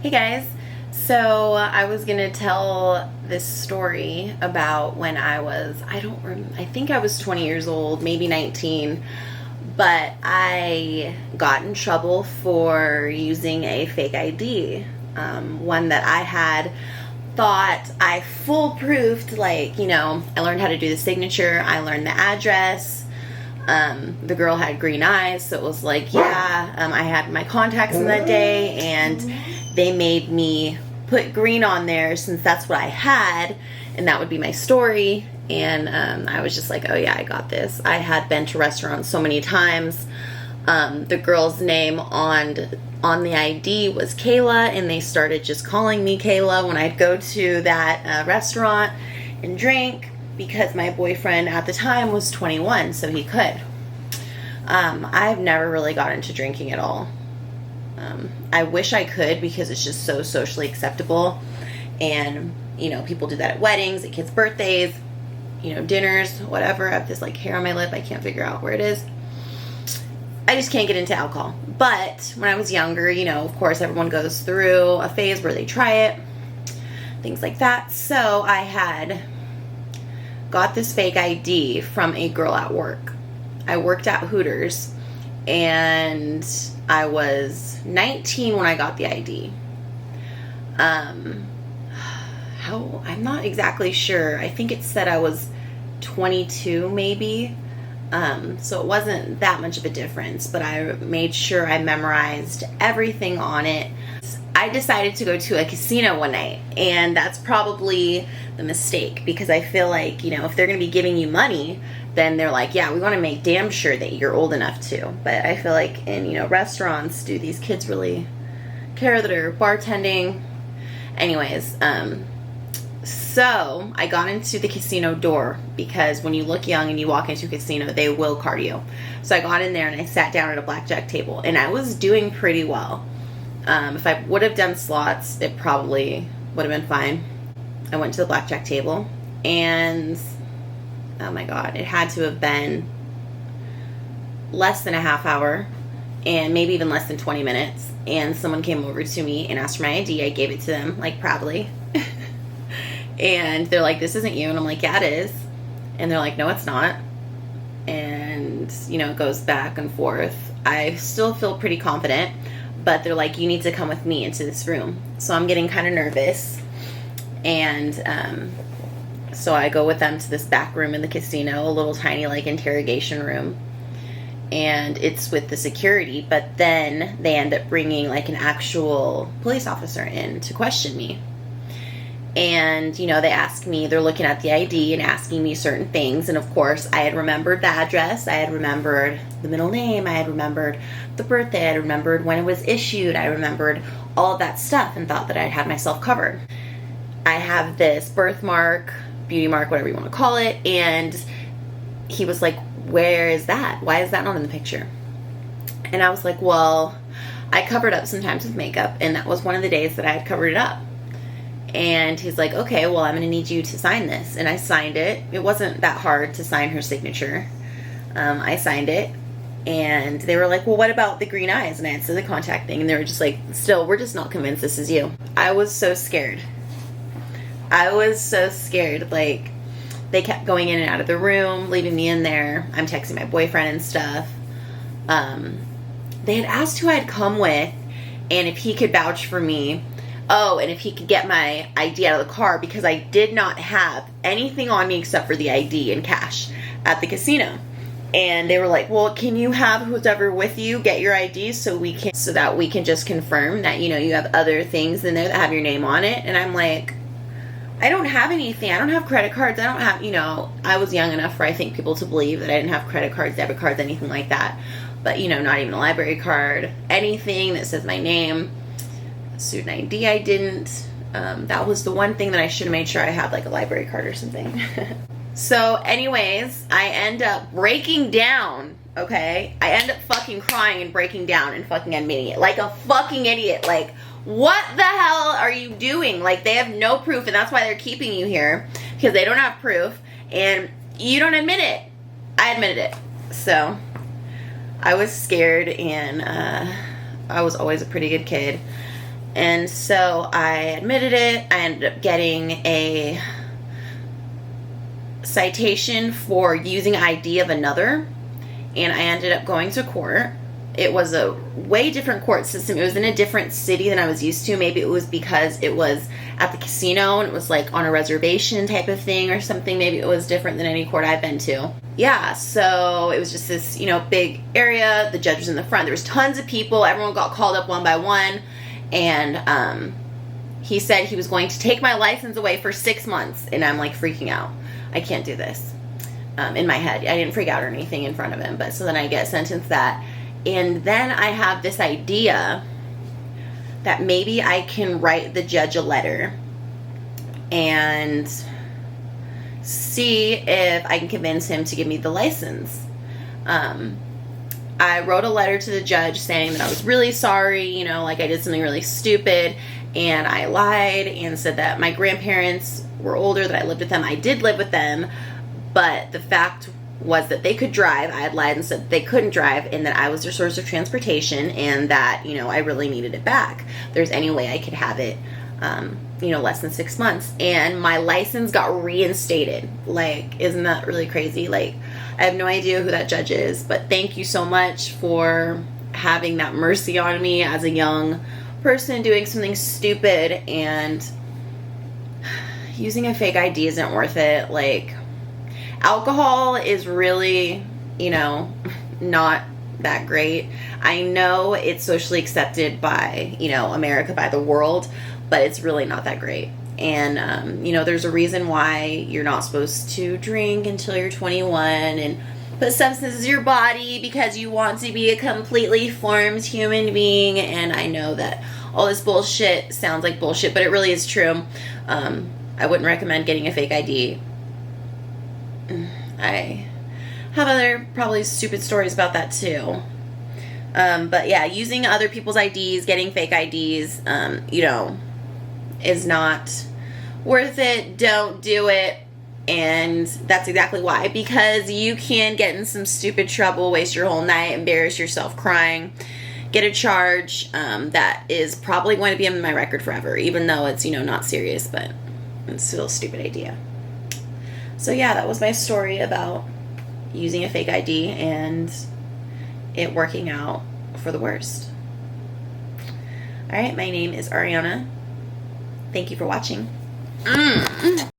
Hey guys, so I was gonna tell this story about when I think I was 20 years old, maybe 19, but I got in trouble for using a fake ID, one that I had thought I foolproofed, I learned how to do the signature, I learned the address. The girl had green eyes, so it was like, I had my contacts in that day, and they made me put green on there since that's what I had, and that would be my story. And I was just like, oh yeah, I got this. I had been to restaurants so many times. The girl's name on the ID was Kayla, and they started just calling me Kayla when I'd go to that restaurant and drink, because my boyfriend at the time was 21, so he could. I've never really got into drinking at all. I wish I could, because it's just so socially acceptable, and people do that at weddings, at kids' birthdays, dinners, whatever. I have this hair on my lip, I can't figure out where it is. I just can't get into alcohol. But when I was younger, of course everyone goes through a phase where they try it, things like that. So I had got this fake ID from a girl at work. I worked at Hooters, and I was 19 when I got the ID. I'm not exactly sure. I think it said I was 22 maybe. So it wasn't that much of a difference, but I made sure I memorized everything on it. I decided to go to a casino one night, and that's probably the mistake, because I feel like, if they're going to be giving you money, then they're like, yeah, we want to make damn sure that you're old enough to. But I feel like in, restaurants, do these kids really care that are bartending? Anyways, so I got into the casino door, because when you look young and you walk into a casino, they will card you. So I got in there and I sat down at a blackjack table, and I was doing pretty well. If I would have done slots, it probably would have been fine. I went to the blackjack table, and oh my god, it had to have been less than a half hour, and maybe even less than 20 minutes. And someone came over to me and asked for my ID. I gave it to them, proudly. And they're like, this isn't you. And I'm like, yeah, it is. And they're like, no, it's not. And, it goes back and forth. I still feel pretty confident, but they're like, you need to come with me into this room. So I'm getting kind of nervous. And so I go with them to this back room in the casino, a little tiny interrogation room. And it's with the security, but then they end up bringing an actual police officer in to question me. And, they ask me, they're looking at the ID and asking me certain things. And of course, I had remembered the address. I had remembered the middle name. I had remembered the birthday. I had remembered when it was issued. I remembered all of that stuff and thought that I had myself covered. I have this birthmark, beauty mark, whatever you want to call it. And he was like, where is that? Why is that not in the picture? And I was like, well, I covered up sometimes with makeup, and that was one of the days that I had covered it up. And he's like, okay, well, I'm going to need you to sign this. And I signed it. It wasn't that hard to sign her signature. I signed it. And they were like, well, what about the green eyes? And I answered the contact thing. And they were just like, still, we're just not convinced this is you. I was so scared. They kept going in and out of the room, leaving me in there. I'm texting my boyfriend and stuff. They had asked who I'd come with and if he could vouch for me. Oh, and if he could get my ID out of the car, because I did not have anything on me except for the ID and cash at the casino. And they were like, well, can you have who's ever with you get your ID so that we can just confirm that, you have other things in there that have your name on it? And I'm like, I don't have anything. I don't have credit cards. I don't have, I was young enough for, I think, people to believe that I didn't have credit cards, debit cards, anything like that. But, not even a library card, anything that says my name. Student ID I didn't. That was the one thing that I should have made sure I had, a library card or something. So anyways, I end up breaking down, okay? I end up fucking crying and breaking down and fucking admitting it. Like a fucking idiot. What the hell are you doing? They have no proof, and that's why they're keeping you here, because they don't have proof, and you don't admit it. I admitted it. So I was scared, and I was always a pretty good kid. And so I admitted it. I ended up getting a citation for using ID of another, and I ended up going to court. It was a way different court system. It was in a different city than I was used to. Maybe it was because it was at the casino and it was like on a reservation type of thing or something. Maybe it was different than any court I've been to. Yeah, so it was just this, big area. The judge was in the front. There was tons of people. Everyone got called up one by one. And he said he was going to take my license away for 6 months. And I'm like freaking out. I can't do this. In my head. I didn't freak out or anything in front of him. But so then I get sentenced that. And then I have this idea that maybe I can write the judge a letter and see if I can convince him to give me the license. I wrote a letter to the judge saying that I was really sorry, like I did something really stupid, and I lied and said that my grandparents were older, that I lived with them. I did live with them, but the fact was that they could drive. I had lied and said they couldn't drive, and that I was their source of transportation, and that, I really needed it back. If there's any way I could have it, less than 6 months. And my license got reinstated. Like, isn't that really crazy? Like, I have no idea who that judge is, but thank you so much for having that mercy on me as a young person doing something stupid, and using a fake ID isn't worth it. Like, alcohol is really, not that great. I know it's socially accepted by, America, by the world, but it's really not that great. And, there's a reason why you're not supposed to drink until you're 21 and put substances in your body, because you want to be a completely formed human being. And I know that all this bullshit sounds like bullshit, but it really is true. I wouldn't recommend getting a fake ID. I have other probably stupid stories about that too. But yeah, using other people's IDs, getting fake IDs, is not worth it. Don't do it. And that's exactly why. Because you can get in some stupid trouble, waste your whole night, embarrass yourself crying, get a charge that is probably going to be on my record forever, even though it's, not serious, but it's still a stupid idea. So yeah, that was my story about using a fake ID and it working out for the worst. Alright, my name is Ariana. Thank you for watching.